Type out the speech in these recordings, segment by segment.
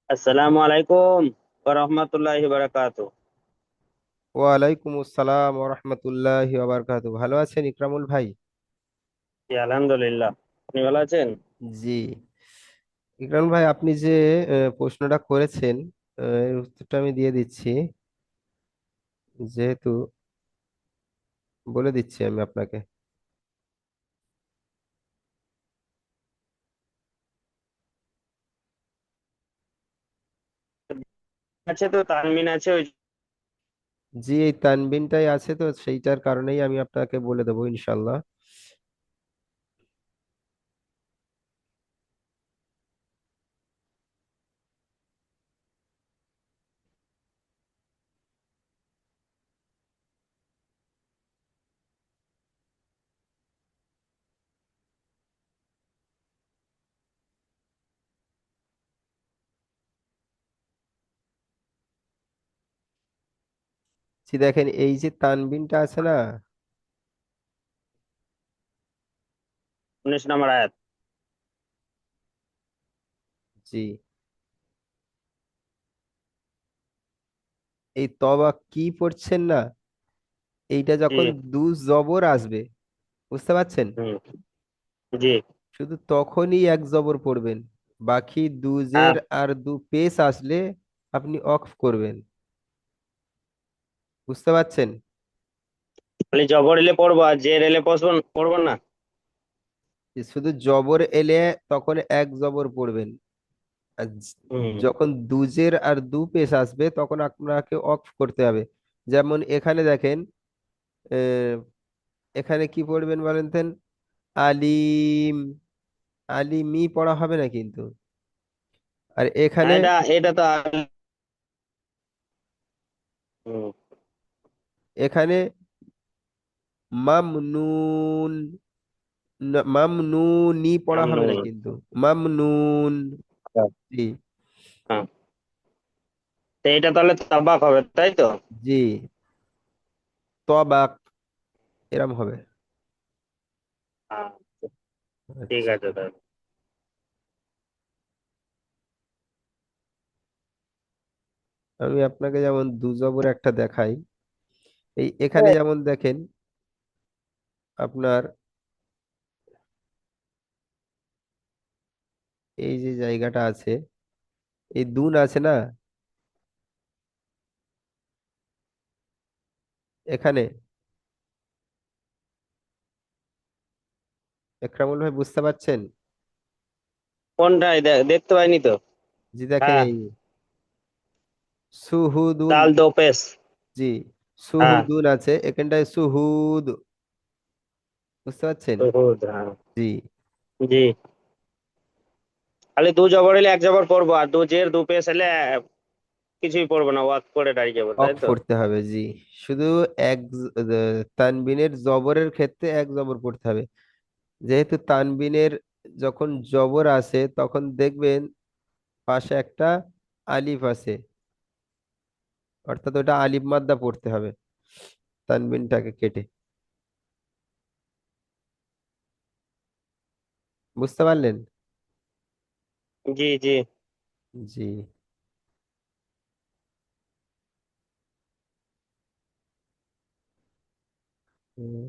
আসসালামু আলাইকুম ওয়া রাহমাতুল্লাহি ওয়া বারাকাতুহু। ওয়ালাইকুম আসসালাম ওরহমতুল্লাহি ওবারকাতু। ভালো আছেন ইকরামুল ভাই? জি, আলহামদুলিল্লাহ। আপনি ভালো আছেন? জি। ইকরামুল ভাই, আপনি যে প্রশ্নটা করেছেন, এর উত্তরটা আমি দিয়ে দিচ্ছি। যেহেতু বলে দিচ্ছি আমি আপনাকে। আছে তো, তানমিন আছে ওই। জি, এই তানবিনটাই আছে, তো সেইটার কারণেই আমি আপনাকে বলে দেবো ইনশাল্লাহ। জি, দেখেন এই যে তানবিনটা আছে না। 19 নম্বর আয়াত। জি, এই তবা কি পড়ছেন না, এইটা জি। যখন দু জবর আসবে, বুঝতে পারছেন? হুম। জি। শুধু তখনই এক জবর পড়বেন। বাকি দুজের হ্যাঁ। আর দু পেশ আসলে আপনি অক্ফ করবেন। বুঝতে পারছেন? খালি জবর এলে পড়বো আর জের এলে পড়বো না। যে শুধু জবর এলে তখন এক জবর পড়বেন। আর হুম। যখন দুজের আর দু পেশ আসবে তখন আপনাকে অক্ফ করতে হবে। যেমন এখানে দেখেন, আহ, এখানে কি পড়বেন বলেন তেন? আলিম। আলিমি পড়া হবে না কিন্তু। আর হ্যাঁ, এখানে, এটা এটা তো হুম। এখানে মামনুন। মামনুনি পড়া হবে না মামনুন। কিন্তু। মামনুন। জি। হ্যাঁ, তো এটা তাহলে তাবাক হবে, তাই তো? জি, তবাক এরম হবে। হ্যাঁ, ঠিক আচ্ছা, আছে তাহলে। আমি আপনাকে যেমন দু জবর একটা দেখাই। এই এখানে যেমন দেখেন আপনার, এই যে জায়গাটা আছে, এই দুন আছে না এখানে। একরামুল ভাই, বুঝতে পারছেন? কোনটাই দেখতে পাইনি তো। জি, দেখেন হ্যাঁ। এই সুহুদুন। দাল দো পেশ। জি, হ্যাঁ। সুহুদুন আছে এখানটায় সুহুদ। বুঝতে পারছেন? উহুদ, হ্যাঁ। জি, জি। খালি দু জবর এলে এক জবর পড়বো, আর দু জের দু পেশ এলে কিছুই পড়বো না, ওয়াক করে দাঁড়িয়ে যাবো, তাই অক্ফ তো? পড়তে হবে। জি, শুধু এক তানবিনের জবরের ক্ষেত্রে এক জবর পড়তে হবে। যেহেতু তানবিনের যখন জবর আসে তখন দেখবেন পাশে একটা আলিফ আছে, অর্থাৎ ওটা আলিফ মাদ্দা পড়তে হবে তানবিনটাকে কেটে। বুঝতে পারলেন? জি, জি। জি। হুম।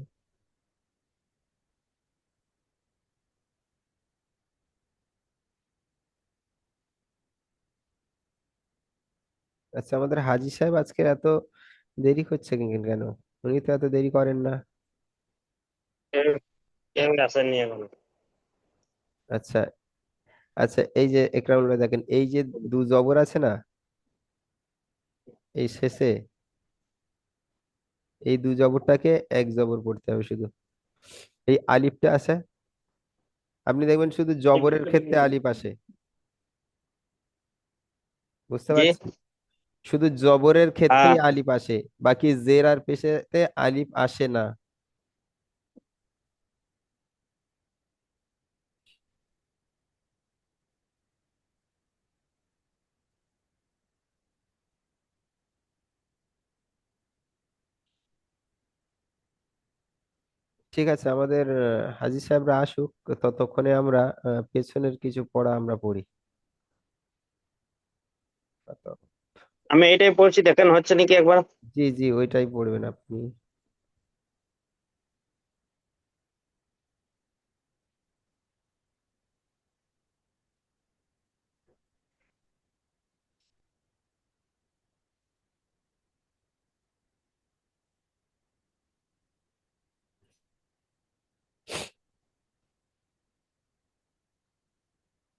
আচ্ছা, আমাদের হাজি সাহেব আজকে এত দেরি করছে কেন? উনি তো এত দেরি করেন না। কেউ কেউ আসেননি এখনো। আচ্ছা। আচ্ছা, এই যে একরামুল ভাই দেখেন, এই যে দু জবর আছে না, এই শেষে এই দু জবরটাকে এক জবর পড়তে হবে শুধু। এই আলিফটা আছে, আপনি দেখবেন শুধু জবরের ক্ষেত্রে আলিফ আসে। বুঝতে জি। পারছেন? শুধু জবরের হ্যাঁ, ক্ষেত্রেই আলিফ আসে, বাকি জের আর পেশেতে আলিফ আসে না। ঠিক আছে, আমাদের হাজি সাহেবরা আসুক, ততক্ষণে আমরা পেছনের কিছু পড়া আমরা পড়ি। আমি এটাই পড়ছি, দেখেন হচ্ছে নাকি একবার। জি জি, ওইটাই পড়বেন আপনি।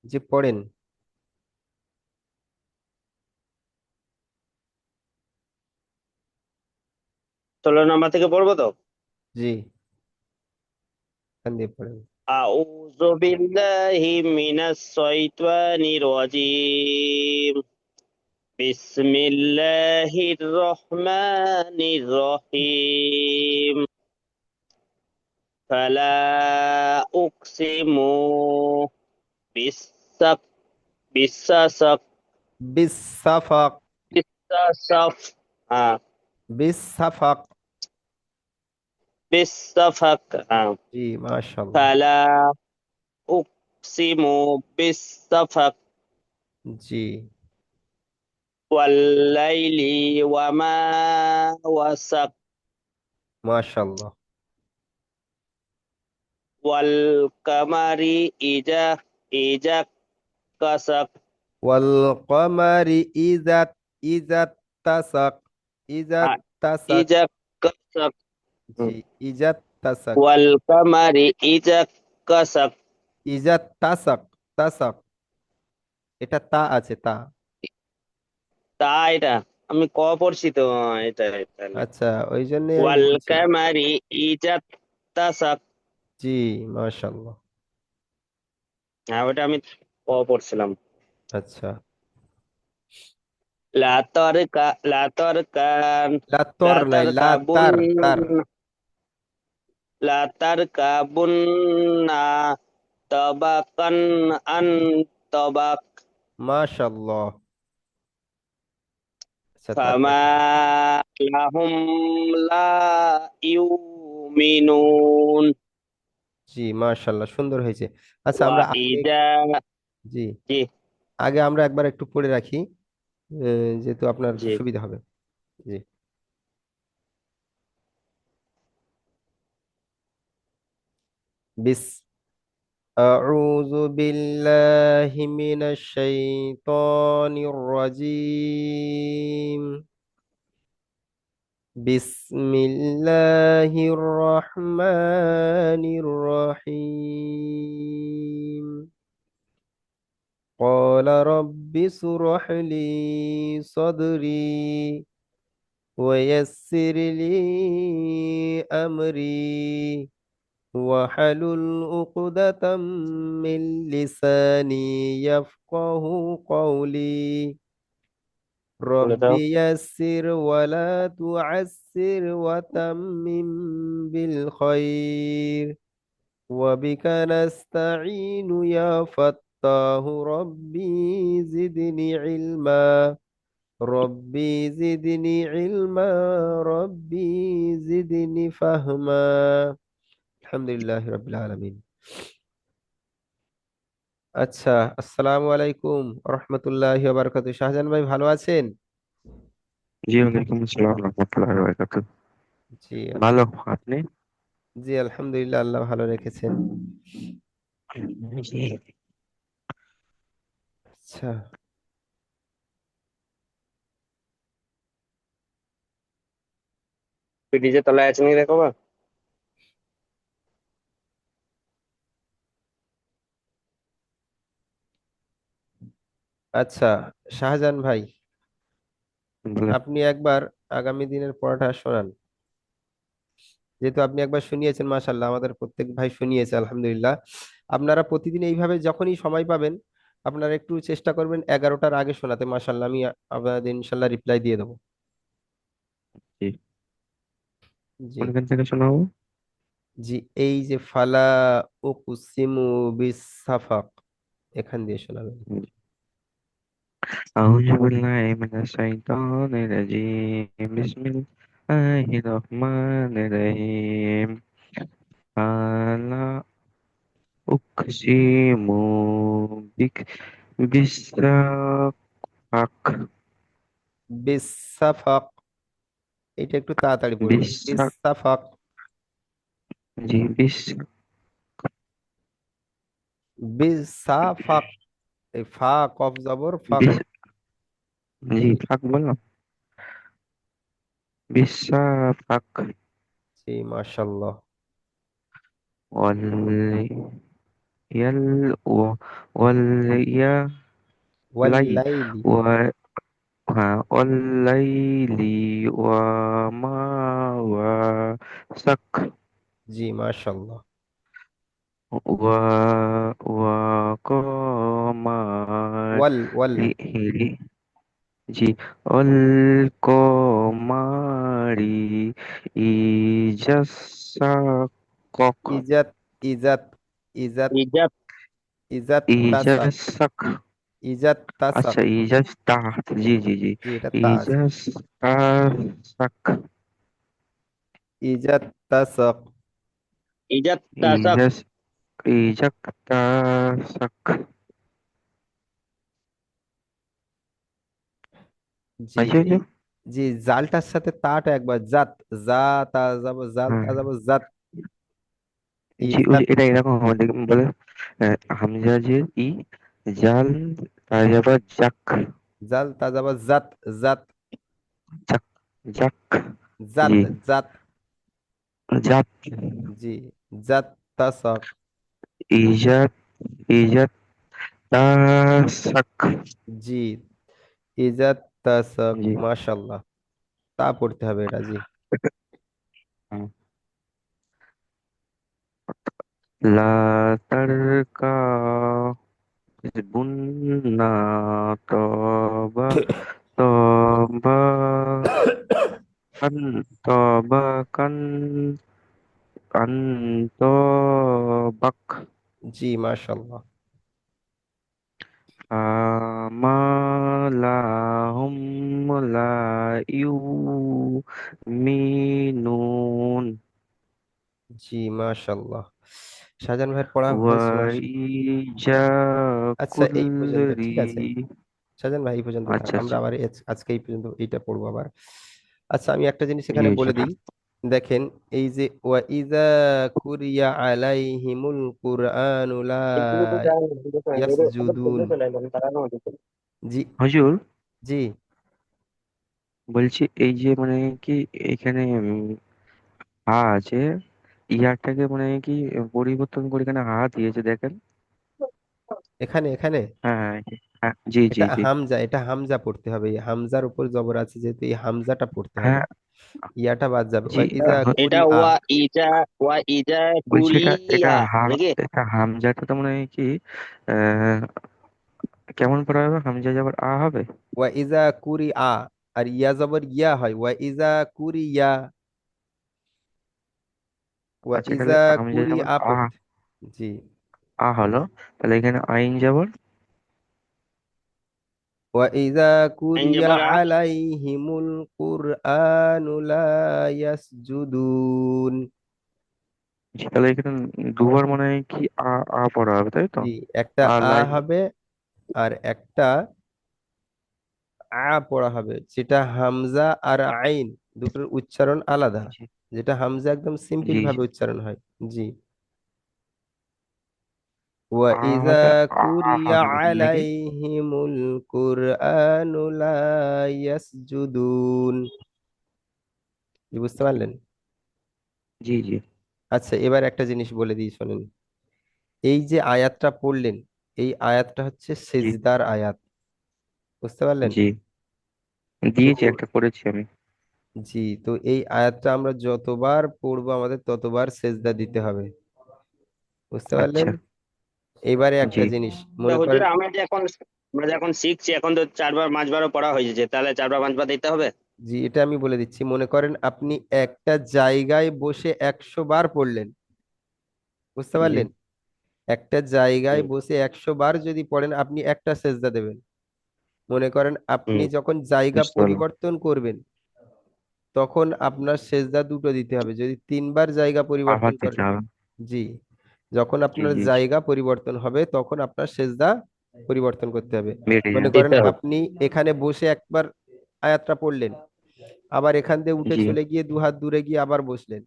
যে পড়েন। 16 নম্বর থেকে পড়বো তো। জি, এখান দিয়ে পড়েন। আউযু বিল্লাহি মিনাশ শাইতানির রাজিম। বিসমিল্লাহির রহমানির রহিম। ফালা উকসিমু বিসাক বিসাসাক বিসাফাক। বিসাসাফ হ্যাঁ, বিসাফাক। বিসাফাক হ্যাঁ। জি, মাশাআল্লাহ। ফালা উকসিমু বিসাফাক জি, ওয়াল্লাইলি ওয়ামা ওয়াসাক মাশাআল্লাহ। ওয়াল কামারি ইজা ইজা কাসাক ওয়াল কমারি ইজাত, ইজাত তাসাক, ইজাত আ- তাসাক। ইজা কাসাক জি, ইজাত তাসাক। ওয়াল কামারি ইজা কাসাক। ইজাত তাসাক, তাসাক। এটা তা আছে, তা। তা এটা আমি পড়ছি তো, এটা তাহলে আচ্ছা, ওই জন্যই আমি ওয়াল বলছি। কামারি ইজা তাসাক। জি, মাশাআল্লাহ। হ্যাঁ, ওটা আমি পড়ছিলাম। আচ্ছা। লাতরকান লাতর নাই, লাতারকাবুন লাতার, তার। লাতারকাবুন্না তাবাকান আন তাবাক। মাশাআল্লাহ। আচ্ছা, তারপর। ফামা লাহুম লা ইউমিনুন। জি, মাশাআল্লাহ, সুন্দর হয়েছে। আচ্ছা, ওয়া আমরা আগে। ইজা জি, জি আগে আমরা একবার একটু পড়ে রাখি, যেহেতু আপনার জি সুবিধা হবে। জি। বিস আউযু বিল্লাহি মিনাশ শাইতানির রাজিম। বিসমিল্লাহির রহমানির রহিম। قال رب اشرح لي صدري ويسر لي أمري واحلل عقدة من لساني يفقه قولي. বলে رب দাও। يسر ولا تعسر وتمم بالخير وبك نستعين يا فتاه ربي زدني علما. ربي زدني علما. ربي زدني فهما. الحمد لله رب العالمين. আচ্ছা, আসসালামু আলাইকুম রহমতুল্লাহি ওয়া বারাকাতুহু। শাহজাহান ভাই, ভালো আছেন? জি ওয়ালাইকুম আসসালাম রহমতুল্লাহি ওয়া বারাকাতুহু। জি ভালো, আপনি? জি, আলহামদুলিল্লাহ, আল্লাহ ভালো রেখেছেন। জি। আচ্ছা। পিডিজে তলায় আছে নাকি দেখো বা। আচ্ছা, শাহজাহান ভাই, বলেন। আপনি একবার আগামী দিনের পড়াটা শোনান। যেহেতু আপনি একবার শুনিয়েছেন, মাশাল্লাহ, আমাদের প্রত্যেক ভাই শুনিয়েছে, আলহামদুলিল্লাহ। আপনারা প্রতিদিন এইভাবে যখনই সময় পাবেন, আপনারা একটু চেষ্টা করবেন 11টার আগে শোনাতে। মাশাল্লাহ, আমি আপনাদের ইনশাল্লাহ রিপ্লাই দিয়ে দেবো। জি, জি কোনখান থেকে শোনাবো? জি, এই যে ফালা উকসিমু বিসাফাক, এখান দিয়ে শোনাবেন। আউযু বিল্লাহি মিনাশ শাইতানির রাজিম। বিসমিল্লাহির রহমানির রহিম। আলা উকসিমু বিক বিসরাক। বিসাফাক, এটা একটু তাড়াতাড়ি পড়বেন। বিশ্বাস। বিসাফাক। জি বিশ্বাস। বিসাফাক, এই ফা কফ জবর ফাক। বিশ, জি জি ফাঁক বললাম। বিশ্বাফাক। জি, মাশাল্লাহ। ওয়াল ইয়াল ওয়াল ইয়া লাই ওয়াল্লাইলি। ওয়া হ্যাঁ ওয়াল লাইলি ওয়া মা ওয়া সাক জি মাশাল্লাহ। ওয়া ওয়া কমারি জি অল কমারি ইজাসা কক ইজাত, ইজাত, ইজাত, ইজাত। ইজাত তাসাক। ইজাসাক ইজাত তাসাক। আচ্ছা ইজাস তাহাত জি জি জি জি এটা তা আছে। ইজাস তাসাক ইজাত তাসাক। ইজাত তাসাক। ইজাস ইজাক তাসাক জি হয়েছে এই, হয়েছে? জি জালটার সাথে তাটা একবার জাত, জা তা যাব, জাল তা হ্যাঁ যাব, জাত। জি ওই ইজাত। যে এটা এরকম আমাদের বলে হামজা যে ই জাল তার যাবার জাক জাল তা যাব, জাত, জাত, জাক জাক জাত, জি জাত। জাত জি জাত তাসাক। ইজাত ইজাত তাসাক জি ইজাত তাসাক, জি মাশাল্লাহ। তা পড়তে হবে এটা, জি। হুম। লা তারকা বুন্না তবা তবা কান তবা কান কান তবাক জি মাশাল্লাহ। আমালাহুম লা ইউমিনুন জি মাশাল্লাহ। শাহজাহান ভাইয়ের পড়া হয়েছে ওয়াইজা আচ্ছা এই পর্যন্ত কুল্লি ঠিক আছে। শাহজাহান ভাই এই পর্যন্ত থাক, আচ্ছা আমরা আচ্ছা আবার আজকে এই পর্যন্ত এইটা পড়বো আবার। আচ্ছা আমি একটা জিনিস জি এখানে জি বলে দিই। দেখেন, এই যে ওয়া ইযা কুরিয়া আলাইহিমুল কুরআনু লা ইয়াসজুদুন। জি হুজুর জি। বলছি এই যে মানে কি এখানে হা আছে ইয়ারটাকে মানে কি পরিবর্তন করে এখানে হা দিয়েছে দেখেন এখানে এখানে হ্যাঁ হ্যাঁ জি জি এটা জি হামজা, এটা হামজা পড়তে হবে। এই হামজার উপর জবর আছে যেহেতু, এই হামজাটা পড়তে হবে। হ্যাঁ ইয়াটা বাদ যাবে। জি ওয়া ইযা এটা কুরিআ। ওয়া ইজা বলছি এটা এটা কুরিয়া নাকি? এটা হামজাটা তো মানে কি আহ কেমন পড়া হবে হামজা যাবার আ হবে ওয়া ইজা কুরিআ, আর ইয়া জবর ইয়া হয়। ওয়া ইজা কুরিয়া, ওয়া আচ্ছা তাহলে ইজা হামজা যাবার কুরিআ আ পড়তে। জি। আ হলো তাহলে এখানে আইন যাবার ওয়া ইজা আইন কুরিয়া যাবার আ। আলাইহিমুল কুরআনু লা ইয়াসজুদুন। জি, তাহলে এখানে দুবার মানে কি আ পড়া হবে তাই তো জি একটা আ আ লাই হবে, আর একটা পড়া হবে, যেটা হামজা আর আইন দুটোর উচ্চারণ আলাদা। জি যেটা হামজা একদম সিম্পল জি জি। ভাবে উচ্চারণ হয়। জি। ওয়া আ ইযা হলে আ কুরিয়া হবে বোধহয় নাকি আলাইহিমুল কুরআনু লা ইয়াসজুদুন। কি বুঝতে পারলেন? জি জি আচ্ছা এবার একটা জিনিস বলে দিই শোনেন। এই যে আয়াতটা পড়লেন, এই আয়াতটা হচ্ছে জি সেজদার আয়াত। বুঝতে পারলেন? জি তো দিয়েছি একটা করেছি আমি জি, তো এই আয়াতটা আমরা যতবার পড়বো আমাদের ততবার সেজদা দিতে হবে। বুঝতে পারলেন? আচ্ছা এবারে একটা জি জিনিস তা মনে হুজুর করেন। আমরা যে এখন শিখছি, এখন তো 4 বার 5 বারও পড়া হয়েছে, তাহলে 4 বার 5 বার দিতে হবে। জি এটা আমি বলে দিচ্ছি। মনে করেন আপনি একটা জায়গায় বসে 100 বার পড়লেন। বুঝতে জি পারলেন? একটা জায়গায় হুম। বসে 100 বার যদি পড়েন, আপনি একটা সেজদা দেবেন। মনে করেন আপনি হুম। যখন জায়গা বুঝতে পারলাম পরিবর্তন করবেন, তখন আপনার সেজদা দুটো দিতে হবে। যদি 3 বার জায়গা পরিবর্তন আবার দিতে করেন। হবে জি। যখন জি আপনার জি জি জায়গা পরিবর্তন হবে তখন আপনার সেজদা পরিবর্তন করতে হবে। বেড়ে মনে যাবে করেন দিতে হবে। আপনি এখানে বসে একবার আয়াতটা পড়লেন, আবার এখান দিয়ে উঠে জি চলে গিয়ে 2 হাত দূরে গিয়ে আবার বসলেন,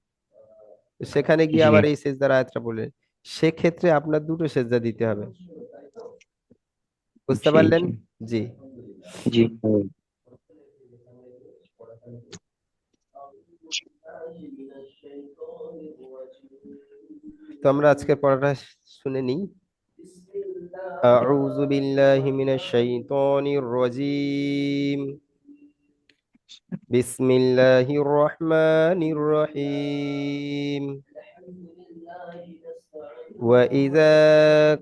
তো সেখানে গিয়ে জি আবার এই সেজদার আয়াতটা পড়লেন, সেক্ষেত্রে আপনার দুটো সেজদা দিতে হবে। বুঝতে জি পারলেন? জি জি। জি তো আমরা আজকের পড়াটা শুনে নিই। আউযু বিল্লাহি মিনাশ শাইতানির রাজীম। বিসমিল্লাহির রহমানির রহিম। وإذا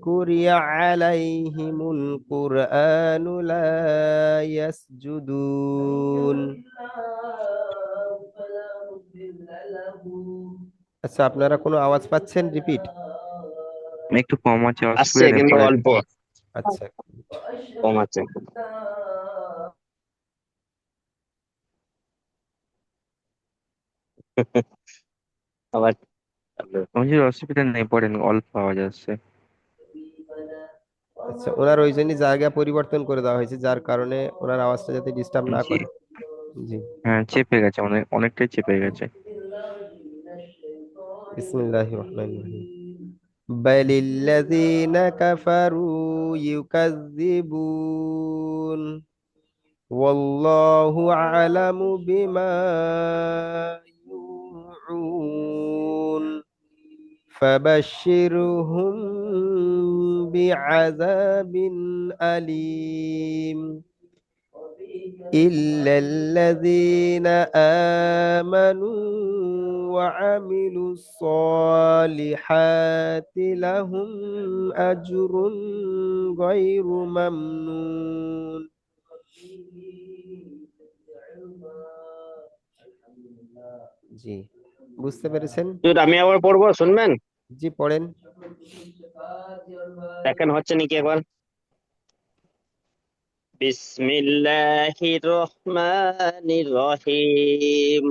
قرئ عليهم القرآن لا يسجدون। আচ্ছা, আপনারা কোনো আওয়াজ পাচ্ছেন? রিপিট। একটু কম আছে, আসছে অসুবিধা নেই, কিন্তু পরে অল্প আচ্ছা, কম আছে। আবার চালু। বলছি অসুবিধা নেই, পড়েন, অল্প আওয়াজ আসছে। আচ্ছা, ওনার ওই জন্য জায়গা পরিবর্তন করে দেওয়া হয়েছে, যার কারণে ওনার আওয়াজটা যাতে ডিস্টার্ব না জি, করে। জি। হ্যাঁ চেপে গেছে, অনেকটাই চেপে গেছে। বিসমিল্লাহির রহমানির রহিম। বালিল্লাযীনা কাফারু ইউকাযযিবুন ওয়াল্লাহু আ'লামু বিমা ইউউন ফাবাশশিরহুম বিআযাবিন আলীম إلا الذين آمنوا وعملوا الصالحات لهم أجر غير ممنون। জি, বুঝতে পেরেছেন? হুজুর, আমি আবার পড়বো, শুনবেন? জি, পড়েন। দেখেন হচ্ছে নাকি একবার। বিসমিল্লাহির রহমানির রহিম।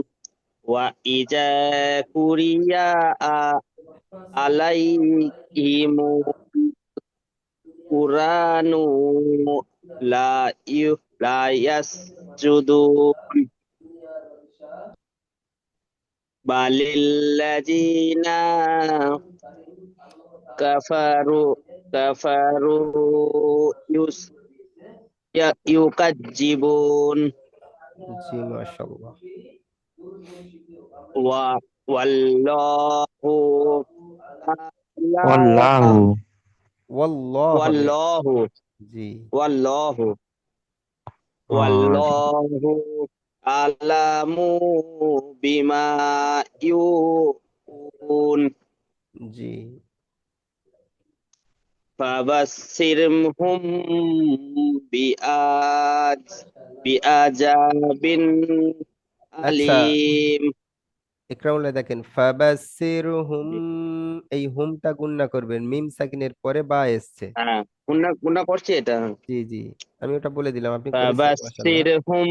ওয়া ইজা কুরিয়া আলাইহিমু কুরআনু লা লা ইয়াসজুদুন বালিল্লাযিনা কাফারু কাফারু ইউকাজ্জিবুন জি, মাশাআল্লাহ। ওয়া ওয়াল্লাহু আল্লাহু ওয়াল্লাহ হবে। ওয়াল্লাহু জি। ওয়াল্লাহু জি ওয়াল্লাহু আলামু বিমা ইউউন জি। ফাবাসসিরহুম বিআজ বিআজাবিন আচ্ছা, আলিম। ইকরাউল্লাহ দেখেন, ফাবাসসিরহুম, এই হুমটা গুণনা করবেন, মিম সাকিনের পরে বা এসছে। হ্যাঁ, গুণা গুণা করছি এটা। জি জি, আমি ওটা বলে দিলাম, আপনি করেছেন, মাশাআল্লাহ। ফাবাসসিরহুম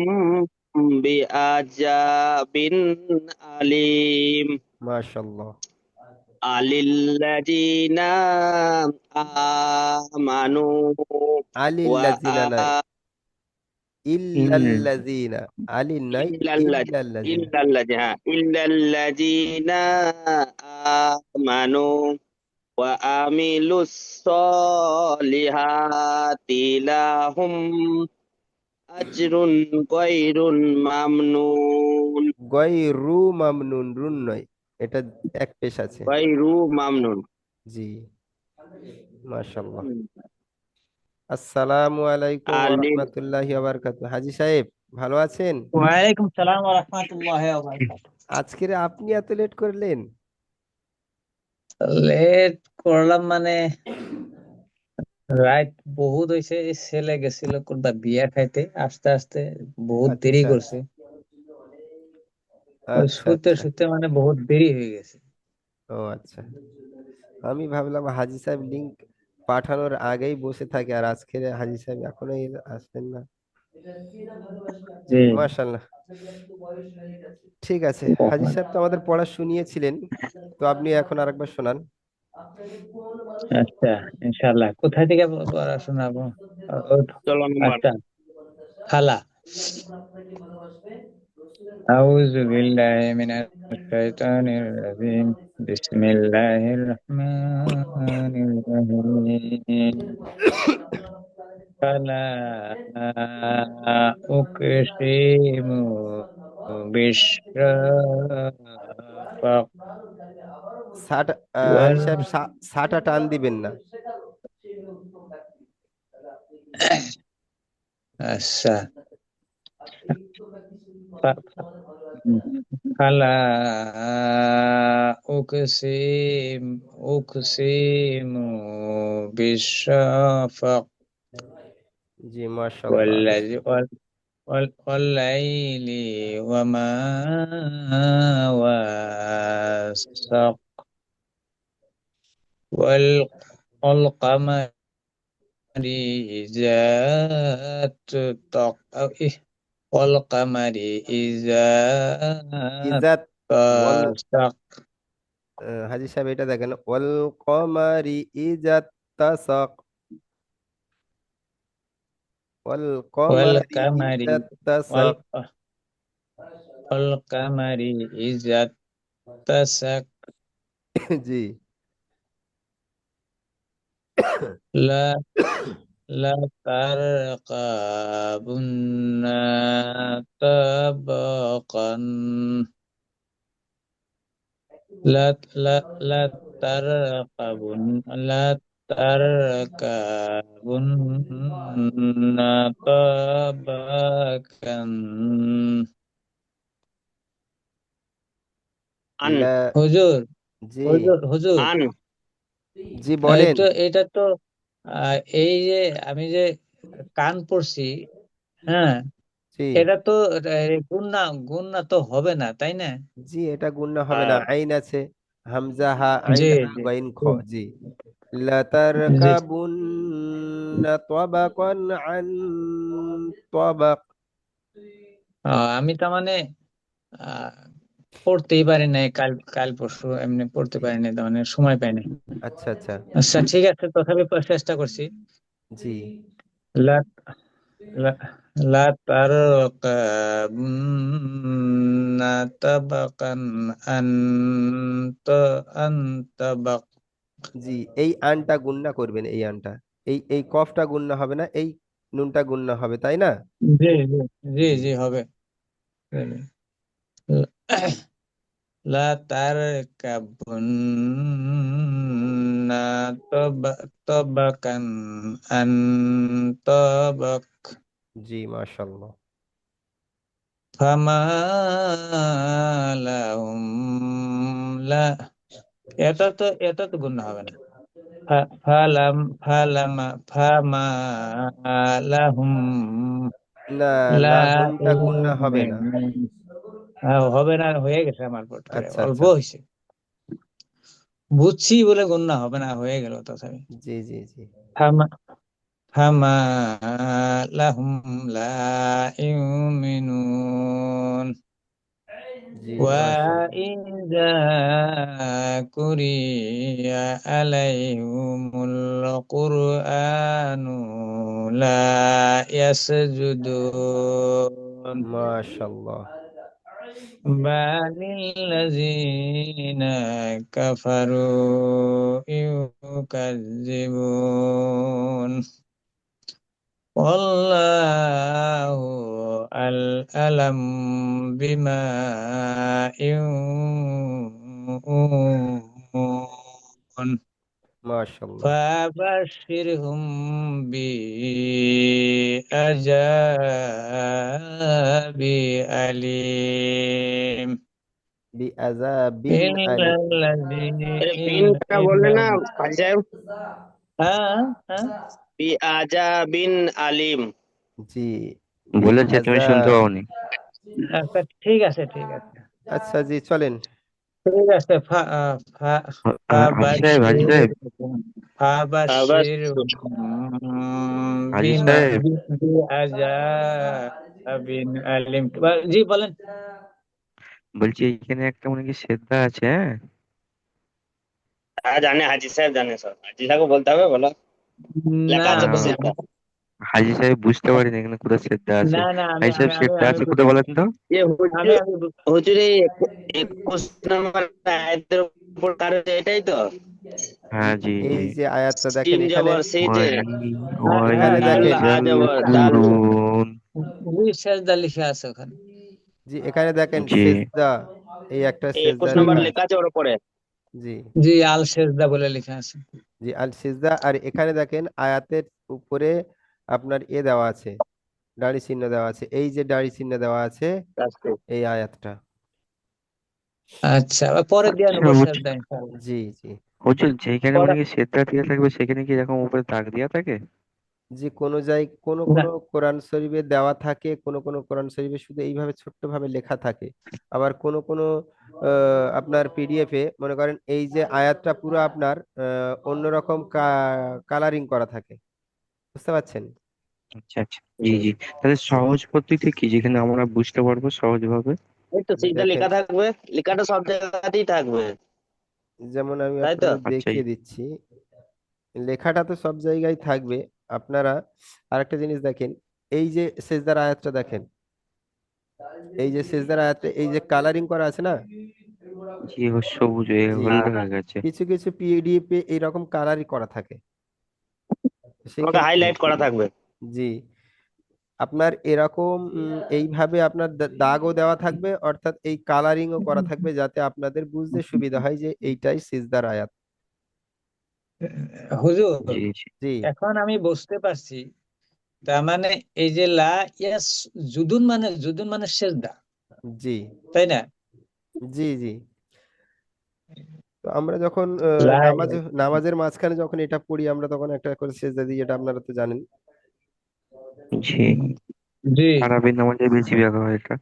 বিআজাবিন আলিম মাশাআল্লাহ। আলিল্লাযিনা আমানু ওয়া আলিল্লাযিনা নাই, ইল ইল্লাল্লাযিনা। আলিন নাই, ইল্লাল্লাযিনা। হ্যাঁ, ইল্লাল্লাযিনা আমানু ওয়া আমিলুস সলিহাতি লাহুম আজরুন গায়রুন মামনুন। গয়রু মামনুন, রুন নয়, এটা এক পেশ আছে। গায়রু মামনুন। জি, মাশাআল্লাহ। আসসালামু আলাইকুম ওয়া আলিল রাহমাতুল্লাহি ওয়া বারাকাতুহু। হাজী সাহেব, ভালো আছেন? ওয়ালাইকুম সালাম ওয়া রাহমাতুল্লাহি ওয়া বারাকাতুহু। আজকে আপনি এত লেট করলেন? লেট করলাম মানে রাত বহুত হইছে, এই ছেলে গেছিল কোনবা বিয়া খাইতে, আসতে আসতে বহুত দেরি আচ্ছা করছে। ওই আচ্ছা শুতে আচ্ছা। শুতে মানে বহুত দেরি হয়ে গেছে। ও আচ্ছা, আমি ভাবলাম হাজী সাহেব লিংক পাঠানোর আগেই বসে থাকে, আর আজকে হাজী সাহেব এখনো আসলেন না। জি, জি, মাশাআল্লাহ। ঠিক আছে, হাজী সাহেব তো আমাদের পড়া শুনিয়েছিলেন, তো আপনি এখন আরেকবার শোনান। আচ্ছা, ইনশাআল্লাহ। কোথায় থেকে পড়াশোনা? ষোলো নম্বর। আচ্ছা, খালা। أعوذ بالله من الشيطان الرجيم بسم الله الرحمن الرحيم فلا أقسم بالشفق সাটা হাজি وال সাহেব সাটা টান দিবেন না। الس- ف- فلا أقسم بالشفق জি মাশাআল্লাহ। والليل وما وسق والقمر إذا والقمر إذا ইজাত ওয়াল تسق হাজি সাহেব এটা দেখেন, ওয়াল কমারি ইজাত তাসাক, ওয়াল কমারি والقمر ইজাত তাসাক। وال- والقمر إذا اتسق জি لا لا تركبن طبقا لا تركبن طبقا আন লা হুজুর জি হুজুর আন জি বলেন। এটা তো এই যে আমি যে কান পড়ছি, হ্যাঁ, জি এটা তো গুণনা গুণনা তো হবে না, তাই না? জি এটা গুণনা হবে না, আইন আছে, হামজা হা জি আইন হা জি গাইন খ। জি জি জি। লাতারকাবুন্না তাবাকান আন তাবাক। আমি তার মানে আহ, পড়তেই পারি নাই, কাল কাল পরশু এমনি পড়তে পারি নাই, তার মানে সময় পাই নাই। আচ্ছা আচ্ছা। আচ্ছা ঠিক আছে, তথাপি চেষ্টা করছি। জি লা লা লা তারকাবুন্না তাবাকান আন আন তাবাক। জি এই আনটা গুণনা করবেন, এই আনটা, এই কফটা গুণনা হবে না, এই নুনটা গুণনা হবে, তাই না? জি জি জি জি জি হবে। লা তারকাবুন্না তাবাকান আন তাবাক জি মাশাআল্লাহ। ফামা লাহুম লা এটা তো গুণ হবে না। ফামা লাহুম না, লা লাহুমটা গুণনা হবে না। হবে না, হয়ে গেছে আমার পট করে, আচ্ছা অল্প আচ্ছা। হয়েছে। বুঝছি বলে গুণ হবে না, হয়ে গেল তথাপি। জি জি জি ফামা ফামা লাহুম লা ইউমিনুন জি মাশাআল্লাহ। وإذا قرئ عليهم القرآن لا يسجدون মাশাআল্লাহ। بل الذين كفروا يكذبون والله أعلم بما يوعون মাশাআল্লাহ। فبشرهم بعذاب أليم বিআযাবিন إلا আলী। বিনটা বললে إلا না হাজি সাহেব? হ্যাঁ। বি আজা বিন আলিম। জি বলেছে, তুমি শুনতে বিআযাব। পাওনি। আচ্ছা ঠিক আছে ঠিক আছে আচ্ছা জি চলেন। ঠিক আছে। হাজি সাহেব, হাজি ফাবাশির সাহেব, বাস ফাবাশির হাজি বিমা সাহেব, বিআযাবিন আলিম। জি বলেন। বলছি এখানে একটা মনে কি শ্রদ্ধা আছে, হ্যাঁ? জানে হাজি সাহেব, জানে সব। হাজি সাহেবকে বলতে হবে, বলো। না লেখা আছে তো সিদ্ধা। হাজি সাহেব বুঝতে পারিনি এখানে কোথায় শ্রদ্ধা আছে। না না, আমি হাজি সাহেব আমি আমি শ্রদ্ধা আমি আছে কোথায় বুঝতে বলেন তো? যে আমি হুজুর আমি বু- হুজুর এই 21 নম্বর আয়াতের উপর কার হচ্ছে, এটাই তো হ্যাঁ জি এই জি। যে আয়াতটা দেখেন জিম এখানে, জবর সিজে ওয়াই হ্যাঁ ওয়াই হ্যাঁ এখানে হ্যাঁ, দেখেন, লা জবর দাল। ইয়াজকুরুন। জি সেজদা লিখে আছে ওখানে। জি এখানে দেখেন জি সেজদা, এই একটা এই সেজদা 21 নম্বর লেখা লেখা আছে। আছে ওর উপরে। জি জি আল সেজদা বলে লিখে আছে। জি আল সেজদা। আর এখানে দেখেন আয়াতের উপরে আপনার দেওয়া আছে, দাড়ি চিহ্ন দেওয়া আছে, এই যে দাড়ি চিহ্ন দেওয়া আছে রাস্তে। এই আয়াতটা। আচ্ছা, আবার পরে দিয়ে আচ্ছা নেবো হুজুর, সেজদা ইনশাআল্লাহ। জি জি হুজুর যেখানে পরে মানে কি শ্রদ্ধা দেওয়া থাকবে সেখানে কি এরকম উপরে দাগ দেওয়া থাকে? জি কোন কোন না, কোন কোরআন শরীফে দেওয়া থাকে, কোন কোন কোরআন শরীফে শুধু এইভাবে ছোট্ট ভাবে লেখা থাকে। আবার কোন কোন আপনার পিডিএফ এ মনে করেন এই যে আয়াতটা পুরো আপনার অন্যরকম কালারিং করা থাকে, বুঝতে পারছেন? আচ্ছা আচ্ছা, জি জি। তাহলে সহজ পদ্ধতি কি যেখানে আমরা বুঝতে পারবো সহজ ভাবে? এই তো সিজদা দেখেন, লেখা থাকবে, লেখাটা সব জায়গাতেই থাকবে, যেমন আমি তাই তো? আপনাদের আচ্ছা দেখিয়ে দিচ্ছি, লেখাটা তো সব জায়গায় থাকবে। আপনারা আরেকটা জিনিস দেখেন, এই যে সেজদার আয়াতটা দেখেন, এই যে সেজদার আয়াতে এই যে কালারিং করা আছে না, জি, ও সবুজ জি হলদে হয়ে গেছে। কিছু কিছু পিডিএফ এ এইরকম কালারই করা থাকে। আমাকে সেক্ষেত্রে হাইলাইট করা থাকবে। জি আপনার এরকম এইভাবে আপনার দাগও দেওয়া থাকবে, অর্থাৎ এই কালারিংও করা থাকবে, যাতে আপনাদের বুঝতে সুবিধা হয় যে এইটাই সিজদার আয়াত। হুজুর, জি জি। জি এখন আমি বুঝতে পারছি। তার মানে এই যে লা ইয়াস জুদুন মানে সেজদা, জি তাই না? জি জি তো আমরা যখন লা নামাজের মাঝখানে যখন এটা পড়ি, আমরা তখন একটা করে সেজদা দিই, এটা আপনারা তো জানেন। জি, জি, তারাবির নামাজে বেশি ব্যাখ্যা হয় এটা।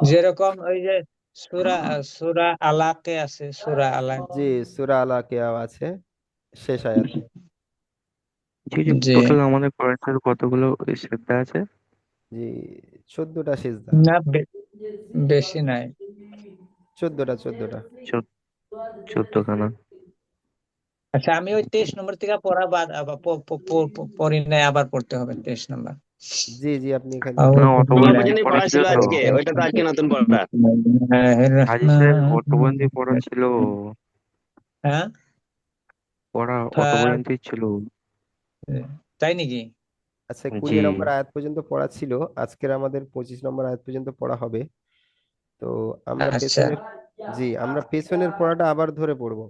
যেরকম ওই যে সূরা সূরা আলাকে আছে, সূরা আলাক। জি সূরা আলা কেয়া আছে শেষ আয়াতে। জি জি। জি, টোটাল আমাদের কোরআনের কতগুলো শ্রদ্ধা আছে? জি 14টা সেজদা, না বেশি নাই। 14টা। 14 খানা। আচ্ছা, আমি ওই 23 নম্বর থেকে পড়া বাদ আবার পড়ি নাই, আবার পড়তে হবে 23 নম্বর। জি জি আপনি এখান থেকে না, পড়ে অত নেবেন। আমার পর্যন্ত পর্যন্তই পড়া পড়া ছিল ছিল তো। আজকে, ওইটা তো আজকে নতুন পড়া। হাজি সাহেব অত পর্যন্ত পড়া ছিল। হ্যাঁ, পড়া অত থাক। পর্যন্তই ছিল। তাই নাকি? আচ্ছা জি 20 নম্বর আয়াত পর্যন্ত পড়া ছিল, আজকের আমাদের 25 নম্বর আয়াত পর্যন্ত পড়া হবে। তো আমরা আচ্ছা, পেছনের, জি আমরা পেছনের পড়াটা আবার ধরে পড়বো,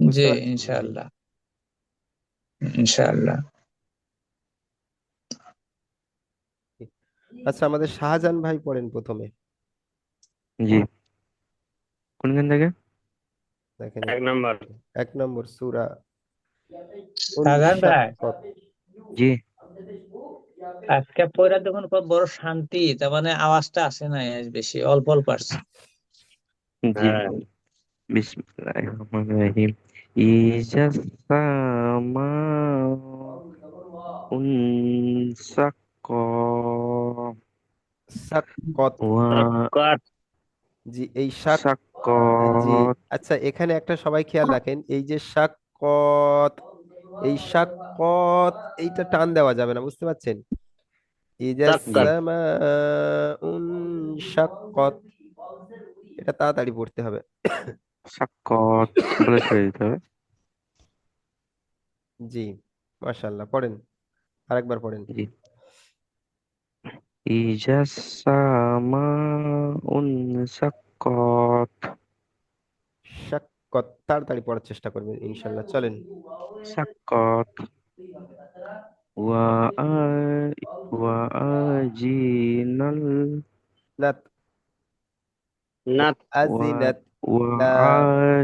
জি বুঝতে পারছেন? জি ইনশাআল্লাহ, ইনশাআল্লাহ। জি। আচ্ছা আমাদের শাহজাহান ভাই পড়েন প্রথমে। জি। কোনখান থেকে? দেখেন 1 নম্বর। 1 নম্বর সূরা সাধারণ ভাই, উনশাক্কাত। জি আজকে পড়া দেখুন খুব বড় শান্তি, তার মানে আওয়াজটা আসে না, আজ বেশি অল্প অল্প আসছে। জি। হ্যাঁ, বিসমিল্লাহির রহমানির রহিম। ইজাস সামাউ উনসাক্কাত সাক্কত। ওয়া কাট। জি এই শাক, জি সাক্কাত আচ্ছা এখানে একটা সবাই খেয়াল রাখেন, এই যে শাক্কত, এই শাক্কত এইটা টান দেওয়া যাবে না, বুঝতে পারছেন? ইজাস জি। সাক্কাত। সামাউন শাক্কত, এটা তাড়াতাড়ি পড়তে হবে। সাক্কাত বলে ছেড়ে দিতে হবে। জি মাশাআল্লাহ, পড়েন, আরেকবার পড়েন। জি। ইজাস সামাউ উনসাক্কাত শাক্কত, তাড়াতাড়ি পড়ার চেষ্টা করবেন ইনশাআল্লাহ, চলেন। সাক্কাত ওয়া আ ওয়া আজিনাল নাত, নাত। ওয়া আজিনাত, লা,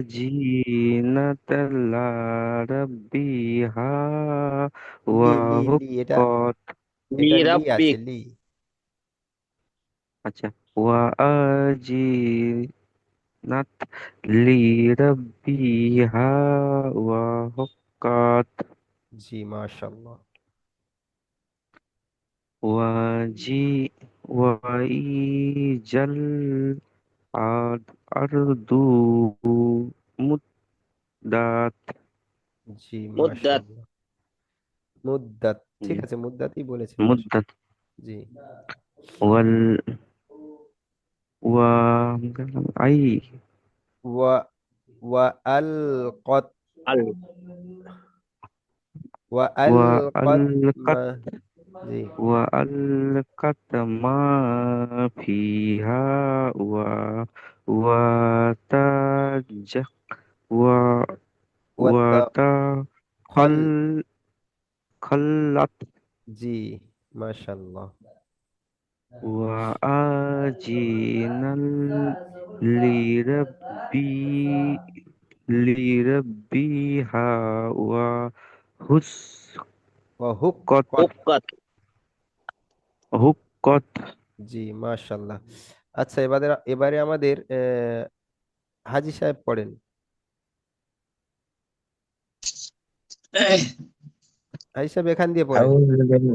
وعجينة لا ربها লি এটা, وهقت। এটা লি আছে লিরাব্বিক। লি। আচ্ছা, وعجينة لربها وهقت জি মাশাআল্লাহ। وجي وإيجا الأرض مدت জি মুদ্দাত। মাশাআল্লাহ। মুদ্দাত, ঠিক জি আছে, মুদ্দাতেই বলেছেন, মুদ্দাত জি। ওয়াল ওয়া আই ওয়া ওয়া আল কত আল ওয়া আল ওয়া কত আলকাত মা, জি ওয়া আলকাত মা ফিহা ওয়া ওয়া তাজ ওয়া ওয়া ওয়া তা তা খল, খাল খাল্লাত জি মাশাআল্লাহ। ওয়া আজিনাল লিরাব্বি লিরাব্বিহা ওয়া হুস ওয়া হুক কত কত, হুক্কাত। হুক্কত জি মাশাআল্লাহ। আচ্ছা, এবারে এবারে আমাদের হাজি সাহেব পড়েন। হাজি সাহেব এখান দিয়ে পড়েন। أعوذ بالله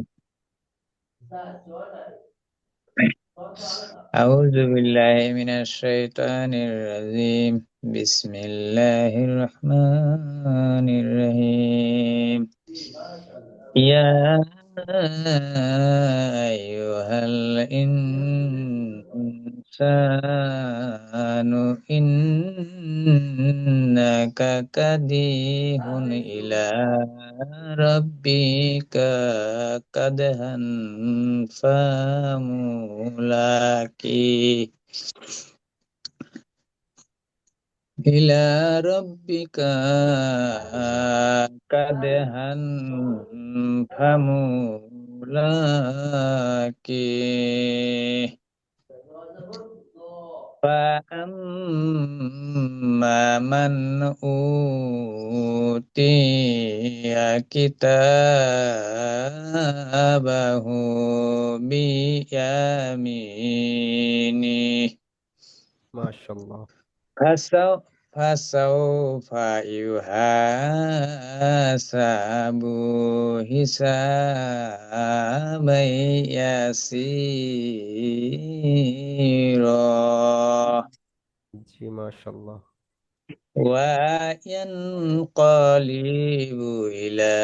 أعوذ بالله من الشيطان الرجيم بسم الله الرحمن الرحيم يا أيها الإنسان إنك كديح إلى ربك كدحا فملاقيه إلى ربك كدحا فملاقيه فأما من أوتي كتابه بيمينه মাশাআল্লাহ, فسوف فسوف يحاسب حسابا يسيرا জি মাশাআল্লাহ, وينقلب إلى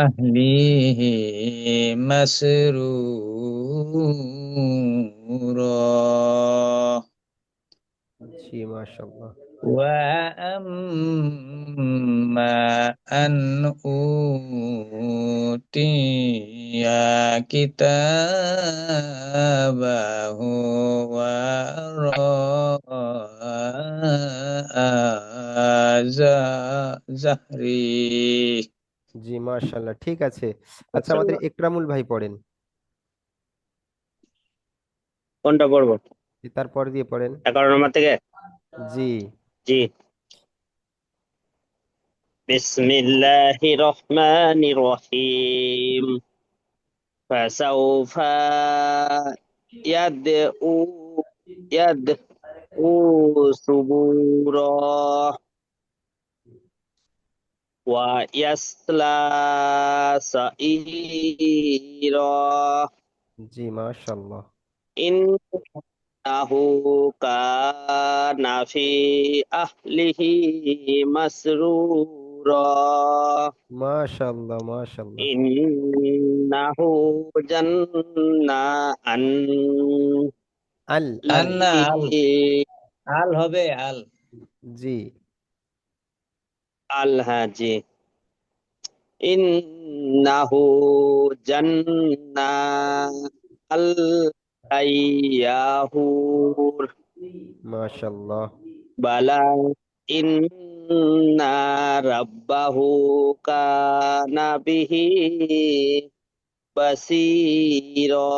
أهله مسرورا জি মাশাআল্লাহ, وأما أن أوتي كتابه وراء ظهري জি মাশাআল্লাহ, ঠিক আছে। আচ্ছা, আমাদের মাশাআল্লাহ। একরামুল ভাই পড়েন। কোনটা পড়বো? তারপর দিয়ে পড়েন। 11 নম্বর থেকে। জি জি। বিসমিল্লাহির রহমানির রহিম। ফাসাউফা ইয়াদউ ইয়াদউ সুবুরা ওয়া ইয়াসলা সাঈরা জি মাশাআল্লাহ, ইন্নাহু কানা ফি আহলিহি মাসরুরা মাশাআল্লাহ, মাশাআল্লাহ। ইন্নাহু জান্না আন আল আল, আন্না আল আল হবে আল জি আল হাজি ইন্নাহু জান্না আল আয়াহুর মাশাআল্লাহ, বালা ইন্না রাব্বাহু কানা বিহি বাসীরা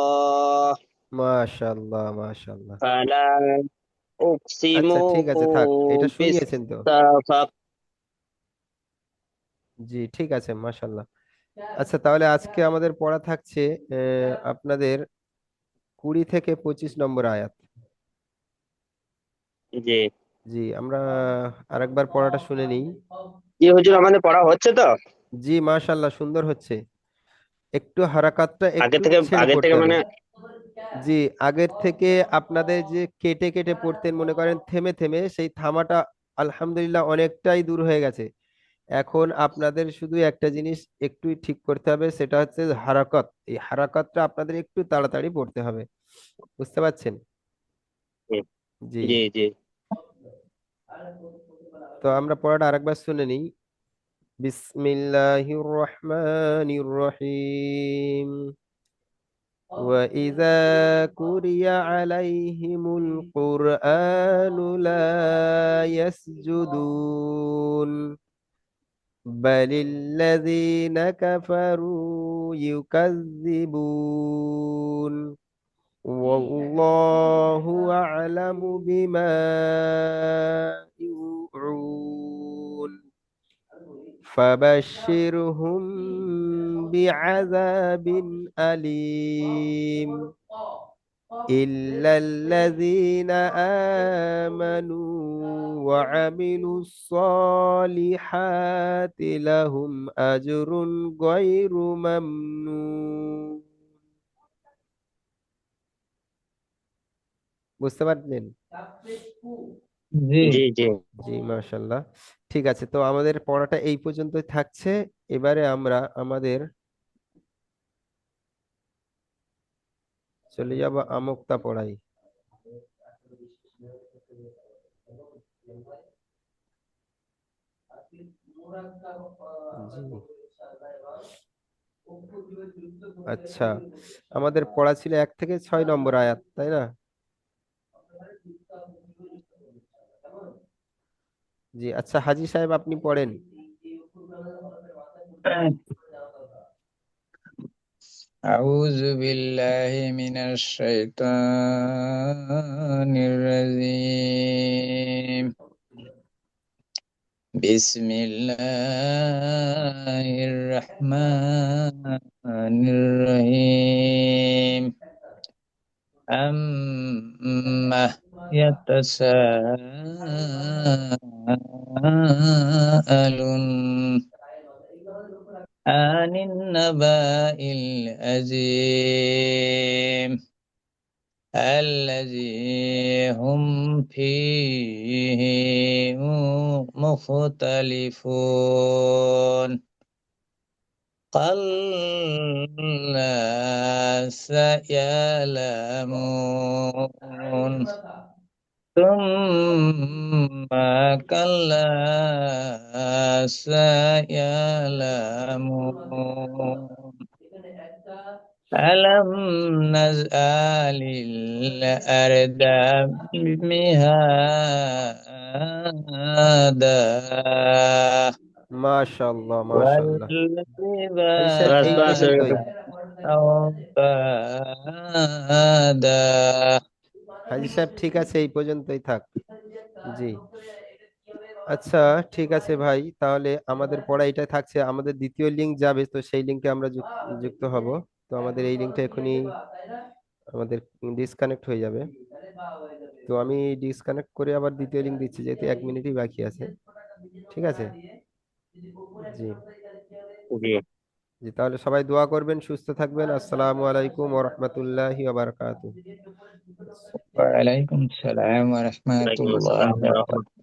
মাশাআল্লাহ, মাশাআল্লাহ। ফালা উকসিমু আচ্ছা, ঠিক আছে, থাক, এটা শুনিয়েছেন তো? বিস্সাফাক। জি ঠিক আছে, মাশাআল্লাহ। আচ্ছা, তাহলে আজকে আমাদের পড়া থাকছে আপনাদের 20 থেকে 25 নম্বর আয়াত। জি। জি, আমরা আরেকবার পড়াটা শুনে নিই। জি হুজুর, আমাদের পড়া হচ্ছে তো? জি মাশাআল্লাহ, সুন্দর হচ্ছে। একটু হারাকাতটা আগে একটু থেকে ছেড়ে আগে পড়তে থেকে হবে। মানে জি, আগের থেকে আপনাদের যে কেটে কেটে পড়তেন, মনে করেন থেমে থেমে, সেই থামাটা আলহামদুলিল্লাহ অনেকটাই দূর হয়ে গেছে। এখন আপনাদের শুধু একটা জিনিস একটু ঠিক করতে হবে, সেটা হচ্ছে হারাকত। এই হারাকতটা আপনাদের একটু তাড়াতাড়ি পড়তে হবে, বুঝতে পারছেন? জি জি। জি জি। তো আমরা পড়াটা আরেকবার শুনে নিই। বিসমিল্লাহির রহমানির রহিম। وإذا قرئ عليهم القرآن لا يسجدون بل الذين كفروا يكذبون والله أعلم بما يوعون فبشرهم بعذاب أليم إلا الذين آمنوا وعملوا الصالحات لهم أجر غير ممنون। বুঝতে পারলেন? জি। জি জি। জি, মাশাল্লাহ। ঠিক আছে, তো আমাদের পড়াটা এই পর্যন্তই থাকছে। এবারে আমরা আমাদের চলে যাব আমুক্তা পড়াই। জি। আচ্ছা, আমাদের পড়া ছিল 1 থেকে 6 নম্বর আয়াত, তাই না? জি, আচ্ছা হাজি সাহেব আপনি পড়েন। أعوذ بالله من الشيطان الرجيم بسم الله الرحمن الرحيم أما يتساءلون عن النبأ العظيم الذي هم فيه مختلفون كلا سيعلمون ثم كلا سيعلمون ألم نجعل الأرض مهادا মাশাআল্লাহ মাশাআল্লাহ। হাজি সাহেব বাস এই والجبال বাস হয়ে পর্যন্তই। গেছে। أوتادا হাজি সাহেব ঠিক আছে, এই পর্যন্তই থাক। জি। আচ্ছা, ঠিক আছে ভাই, তাহলে আমাদের পড়া এটাই থাকছে। আমাদের দ্বিতীয় লিঙ্ক যাবে, তো সেই লিঙ্কে আমরা যুক্ত হব। তো আমাদের এই লিঙ্কটা এখনই আমাদের ডিসকানেক্ট হয়ে যাবে। তো আমি ডিসকানেক্ট করে আবার দ্বিতীয় লিঙ্ক দিচ্ছি, যেহেতু 1 মিনিটই বাকি আছে। ঠিক আছে। জি। জি। জি, তাহলে সবাই দোয়া করবেন, সুস্থ থাকবেন। আসসালামু আলাইকুম ওয়া রাহমাতুল্লাহি ওয়া বারাকাতুহু। وعليكم السلام ورحمة ওয়ালাইকুম الله আসসালাম ওয়া وبركاته রাহমাতুল্লাহ।